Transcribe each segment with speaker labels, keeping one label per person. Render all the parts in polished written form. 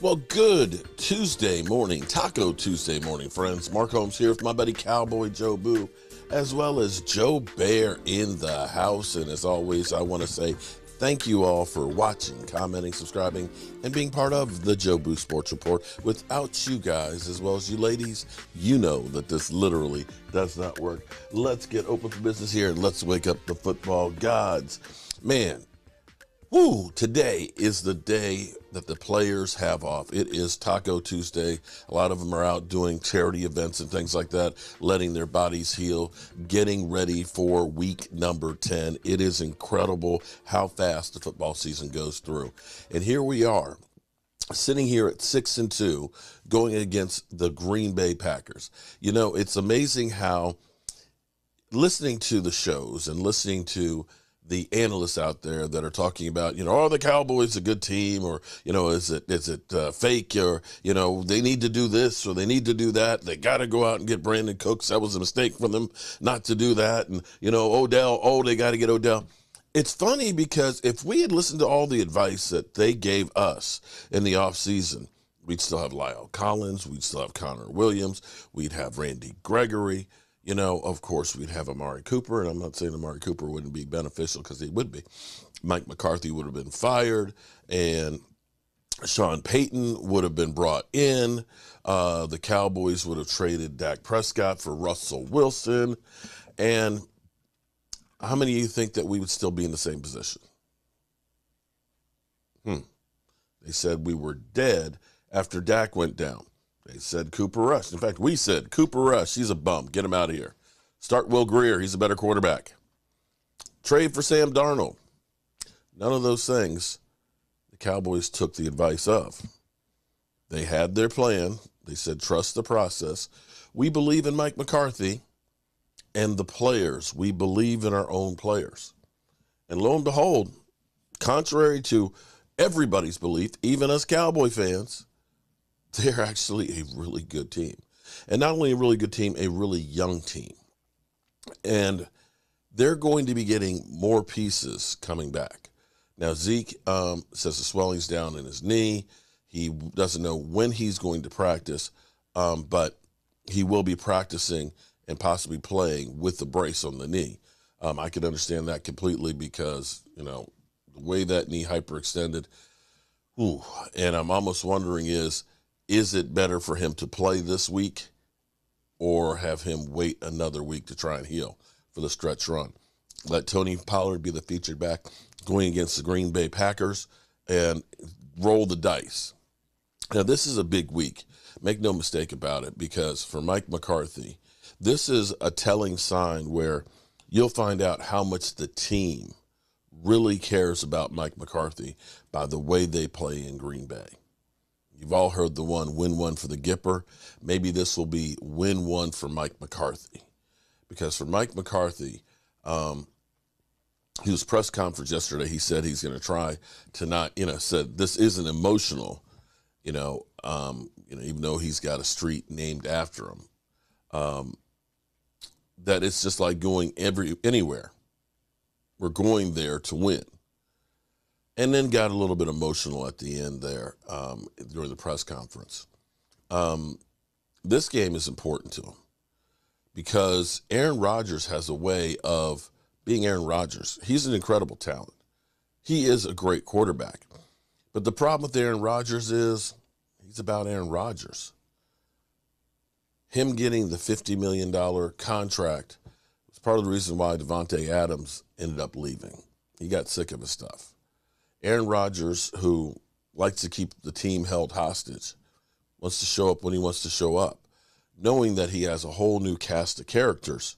Speaker 1: Well, good Tuesday morning, Taco Tuesday morning, friends. Mark Holmes here with my buddy Cowboy Joe Boo, as well as Joe Bear in the house. And as always, I want to say thank you all for watching, commenting, subscribing, and being part of the Joe Boo Sports Report. Without you guys, as well as you ladies, you know that this literally does not work. Let's get open for business here and let's wake up the football gods. Man, woo, today is the day that the players have off. It is Taco Tuesday. A lot of them are out doing charity events and things like that, letting their bodies heal, getting ready for week number 10. It is incredible how fast the football season goes through. And here we are, sitting here at 6-2, going against the Green Bay Packers. You know, it's amazing how listening to the shows and listening to the analysts out there that are talking about, you know, are the Cowboys a good team, or, you know, is it fake, or, you know, they need to do this or they need to do that. They got to go out and get Brandon Cooks. That was a mistake for them not to do that. And, you know, Odell, they got to get Odell. It's funny because if we had listened to all the advice that they gave us in the offseason, we'd still have Lyle Collins, we'd still have Connor Williams, we'd have Randy Gregory. You know, of course, we'd have Amari Cooper, and I'm not saying Amari Cooper wouldn't be beneficial, because he would be. Mike McCarthy would have been fired, and Sean Payton would have been brought in. The Cowboys would have traded Dak Prescott for Russell Wilson. And how many of you think that we would still be in the same position? They said we were dead after Dak went down. They said Cooper Rush. In fact, we said Cooper Rush, he's a bum. Get him out of here. Start Will Grier. He's a better quarterback. Trade for Sam Darnold. None of those things the Cowboys took the advice of. They had their plan. They said, trust the process. We believe in Mike McCarthy and the players. We believe in our own players. And lo and behold, contrary to everybody's belief, even us Cowboy fans, they're actually a really good team. And not only a really good team, a really young team. And they're going to be getting more pieces coming back. Now, Zeke says the swelling's down in his knee. He doesn't know when he's going to practice, but he will be practicing and possibly playing with the brace on the knee. I can understand that completely because, you know, the way that knee hyperextended, and I'm almost wondering is it better for him to play this week or have him wait another week to try and heal for the stretch run? Let Tony Pollard be the featured back going against the Green Bay Packers and roll the dice. Now, this is a big week. Make no mistake about it, because for Mike McCarthy, this is a telling sign where you'll find out how much the team really cares about Mike McCarthy by the way they play in Green Bay. You've all heard the one, win one for the Gipper. Maybe this will be win one for Mike McCarthy. Because for Mike McCarthy, his press conference yesterday, he said he's going to try to not, said this isn't emotional, even though he's got a street named after him, that it's just like going anywhere. We're going there to win. And then got a little bit emotional at the end there during the press conference. This game is important to him because Aaron Rodgers has a way of being Aaron Rodgers. He's an incredible talent. He is a great quarterback. But the problem with Aaron Rodgers is he's about Aaron Rodgers. Him getting the $50 million contract was part of the reason why Devontae Adams ended up leaving. He got sick of his stuff. Aaron Rodgers, who likes to keep the team held hostage, wants to show up when he wants to show up, knowing that he has a whole new cast of characters,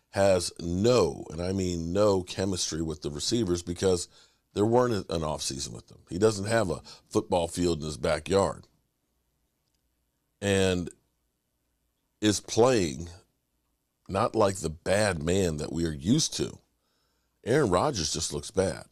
Speaker 1: has no, and I mean no, chemistry with the receivers because there weren't an offseason with them. He doesn't have a football field in his backyard. And is playing not like the bad man that we are used to. Aaron Rodgers just looks bad.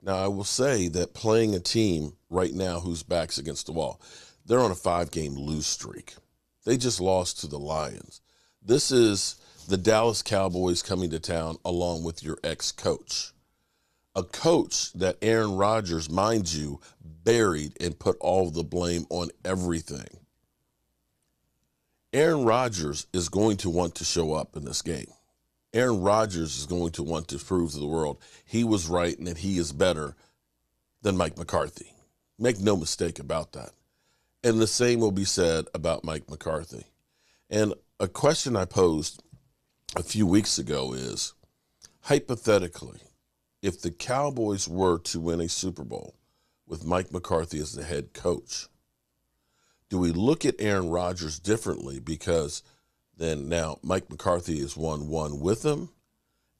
Speaker 1: Now, I will say that playing a team right now whose back's against the wall, they're on a 5-game lose streak. They just lost to the Lions. This is the Dallas Cowboys coming to town along with your ex-coach. A coach that Aaron Rodgers, mind you, buried and put all the blame on everything. Aaron Rodgers is going to want to show up in this game. Aaron Rodgers is going to want to prove to the world he was right and that he is better than Mike McCarthy. Make no mistake about that. And the same will be said about Mike McCarthy. And a question I posed a few weeks ago is, hypothetically, if the Cowboys were to win a Super Bowl with Mike McCarthy as the head coach, do we look at Aaron Rodgers differently because then now Mike McCarthy is 1-1 with him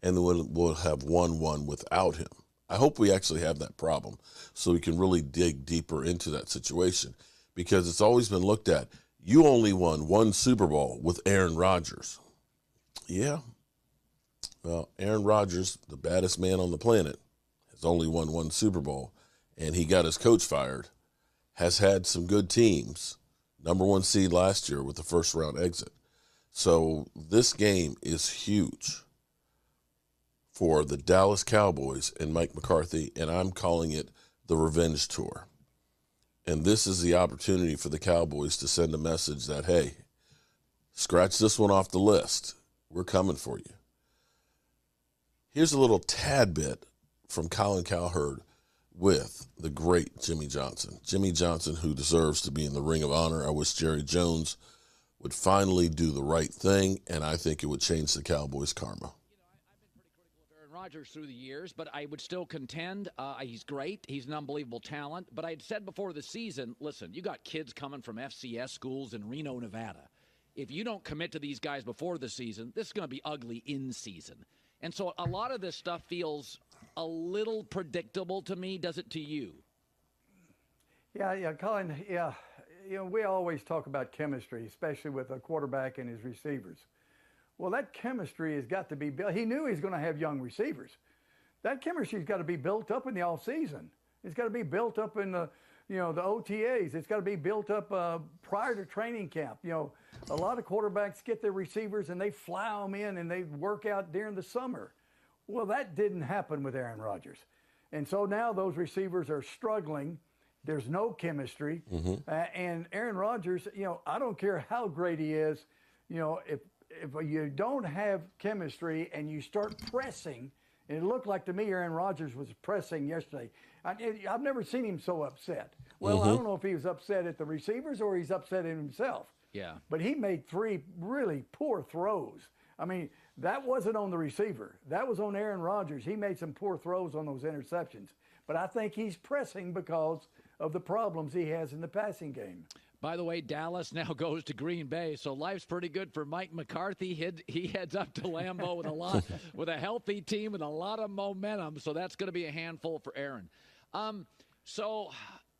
Speaker 1: and then we'll have 1-1 without him? I hope we actually have that problem so we can really dig deeper into that situation, because it's always been looked at, you only won one Super Bowl with Aaron Rodgers. Yeah. Well, Aaron Rodgers, the baddest man on the planet, has only won one Super Bowl, and he got his coach fired, has had some good teams, number 1 seed last year with the first-round exit. So this game is huge for the Dallas Cowboys and Mike McCarthy, and I'm calling it the revenge tour. And this is the opportunity for the Cowboys to send a message that, hey, scratch this one off the list. We're coming for you. Here's a little tad bit from Colin Cowherd with the great Jimmy Johnson. Jimmy Johnson, who deserves to be in the Ring of Honor. I wish Jerry Jones would finally do the right thing, and I think it would change the Cowboys' karma.
Speaker 2: Rodgers through the years, but I would still contend he's great. He's an unbelievable talent. But I'd said before the season, listen, you got kids coming from FCS schools in Reno, Nevada. If you don't commit to these guys before the season, this is going to be ugly in season. And so a lot of this stuff feels a little predictable to me. Does it to you?
Speaker 3: Yeah, Colin, yeah. We always talk about chemistry, especially with a quarterback and his receivers. Well, that chemistry has got to be built. He knew he was going to have young receivers. That chemistry's got to be built up in the offseason. It's got to be built up in the OTAs. It's got to be built up prior to training camp. A lot of quarterbacks get their receivers and they fly them in and they work out during the summer. Well, that didn't happen with Aaron Rodgers. And so now those receivers are struggling. There's no chemistry. And Aaron Rodgers, I don't care how great he is, if you don't have chemistry and you start pressing, and it looked like to me Aaron Rodgers was pressing yesterday. I've never seen him so upset. Well, I don't know if he was upset at the receivers or he's upset at himself.
Speaker 2: Yeah.
Speaker 3: But he made 3 really poor throws. I mean, that wasn't on the receiver. That was on Aaron Rodgers. He made some poor throws on those interceptions. But I think he's pressing because of the problems he has in the passing game.
Speaker 2: By the way, Dallas now goes to Green Bay, so life's pretty good for Mike McCarthy. He heads up to Lambeau with a healthy team and a lot of momentum, so that's going to be a handful for Aaron. So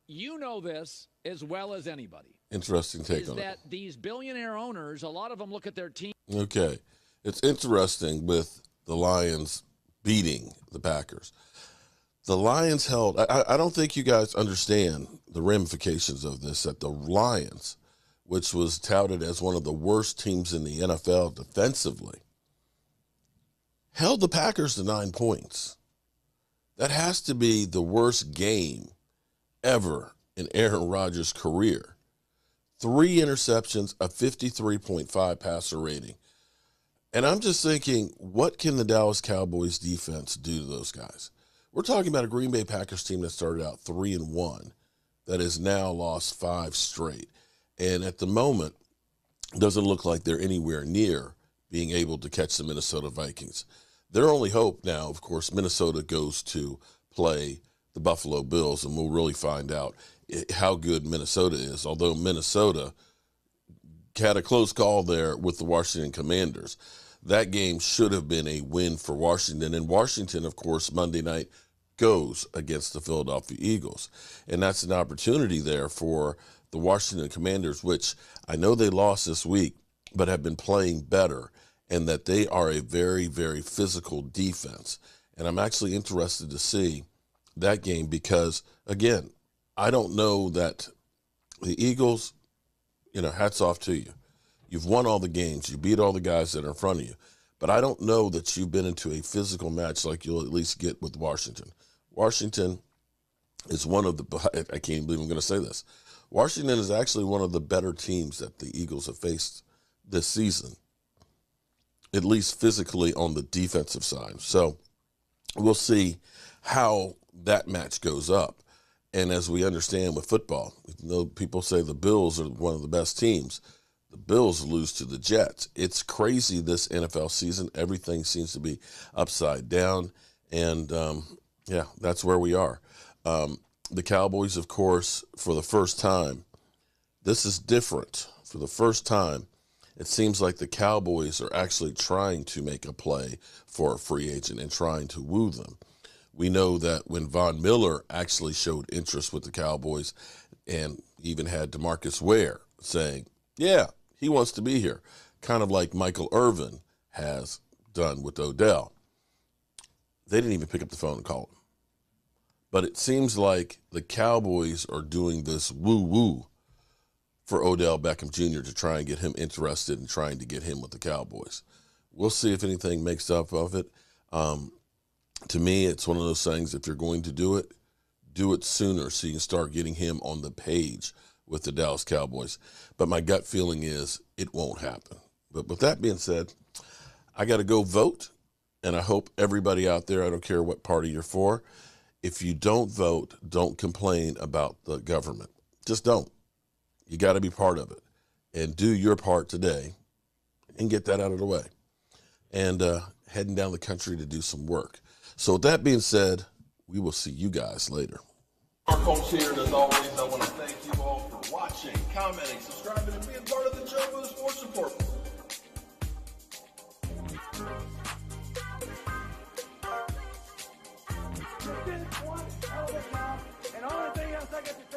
Speaker 2: you know this as well as anybody.
Speaker 1: Interesting take on it.
Speaker 2: Is that these billionaire owners, a lot of them look at their team.
Speaker 1: Okay. It's interesting with the Lions beating the Packers. The Lions held, I don't think you guys understand the ramifications of this, that the Lions, which was touted as one of the worst teams in the NFL defensively, held the Packers to 9 points. That has to be the worst game ever in Aaron Rodgers' career. 3 interceptions, a 53.5 passer rating. And I'm just thinking, what can the Dallas Cowboys defense do to those guys? We're talking about a Green Bay Packers team that started out 3-1 that has now lost 5 straight. And at the moment, doesn't look like they're anywhere near being able to catch the Minnesota Vikings. Their only hope now, of course, Minnesota goes to play the Buffalo Bills, and we'll really find out how good Minnesota is, although Minnesota had a close call there with the Washington Commanders. That game should have been a win for Washington. And Washington, of course, Monday night goes against the Philadelphia Eagles. And that's an opportunity there for the Washington Commanders, which I know they lost this week, but have been playing better, and that they are a very, very physical defense. And I'm actually interested to see that game because, again, I don't know that the Eagles, hats off to you. You've won all the games. You beat all the guys that are in front of you. But I don't know that you've been into a physical match like you'll at least get with Washington. Washington is one of the, I can't believe I'm going to say this. Washington is actually one of the better teams that the Eagles have faced this season, at least physically on the defensive side. So we'll see how that match goes up. And as we understand with football, even though people say the Bills are one of the best teams, the Bills lose to the Jets. It's crazy this NFL season. Everything seems to be upside down. And, yeah, that's where we are. The Cowboys, of course, for the first time, this is different. For the first time, it seems like the Cowboys are actually trying to make a play for a free agent and trying to woo them. We know that when Von Miller actually showed interest with the Cowboys and even had DeMarcus Ware saying, yeah, he wants to be here, kind of like Michael Irvin has done with Odell. They didn't even pick up the phone and call him. But it seems like the Cowboys are doing this woo-woo for Odell Beckham Jr. to try and get him interested in trying to get him with the Cowboys. We'll see if anything makes up of it. To me, it's one of those things, if you're going to do it sooner so you can start getting him on the page with the Dallas Cowboys. But my gut feeling is it won't happen. But with that being said, I got to go vote, and I hope everybody out there, I don't care what party you're for, if you don't vote, don't complain about the government. Just don't. You got to be part of it and do your part today and get that out of the way. And heading down the country to do some work. So with that being said, we will see you guys later.
Speaker 4: Our folks here, and as always, I want to thank you all for watching, commenting, subscribing, and being part of the Joe Boo Sports Report.
Speaker 3: Just did one hell of a job, and the only thing else I got to